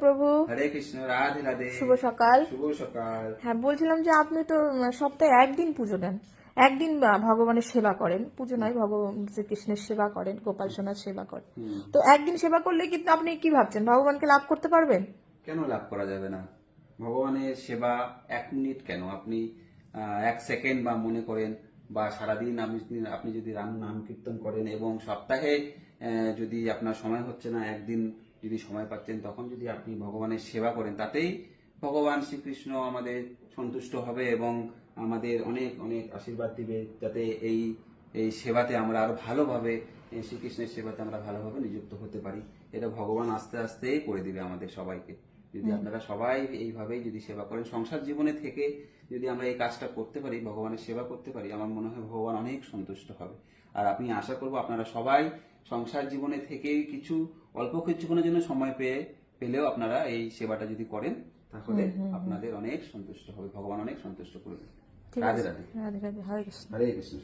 প্রভু। হরে কৃষ্ণ। রাধে রাধে। শুভ সকাল। শুভ সকাল। হ্যাঁ, বলছিলাম যে আপনি তো সপ্তাহে একদিন পুজো দেন, একদিন ভগবানের সেবা করেন, পুজো নয়, ভগবান শ্রীকৃষ্ণের সেবা করেন, গোপাল সোনার সেবা করেন। তো একদিন সেবা করলে কিন্তু আপনি কি ভাবছেন, ভগবানকে লাভ করতে পারবেন? কেন লাভ করা যাবে না? ভগবানের সেবা 1 মিনিট কেন, আপনি 1 সেকেন্ড বা মনে করেন, বা সারাদিন আপনি যদি রাম নাম কীর্তন করেন এবং সপ্তাহে যদি আপনার সময় হচ্ছে না, একদিন যদি সময় পাচ্ছেন, তখন যদি আপনি ভগবানের সেবা করেন, তাতেই ভগবান শ্রীকৃষ্ণ আমাদের সন্তুষ্ট হবে এবং আমাদের অনেক অনেক আশীর্বাদ দিবে, যাতে এই এই সেবাতে আমরা আরো ভালোভাবে, শ্রীকৃষ্ণের সেবাতে আমরা ভালোভাবে নিযুক্ত হতে পারি। এটা ভগবান আস্তে আস্তেই করে দিবে আমাদের সবাইকে, যদি আপনারা সবাই এইভাবেই যদি সেবা করেন। সংসার জীবনে থেকে যদি আমরা এই কাজটা করতে পারি, ভগবানের সেবা করতে পারি, আমার মনে হয় ভগবান অনেক সন্তুষ্ট হবে। আর আমি আশা করব আপনারা সবাই সংসার জীবনে থেকে কিছু অল্প কিছুক্ষণের জন্য সময় পেলেও আপনারা এই সেবাটা যদি করেন, তাহলে আপনাদের অনেক সন্তুষ্ট হবে, ভগবান অনেক সন্তুষ্ট করবে। ঠিক রাধে আছে। রাধে। রাধে রাধে। হরে কৃষ্ণ। হরে কৃষ্ণ।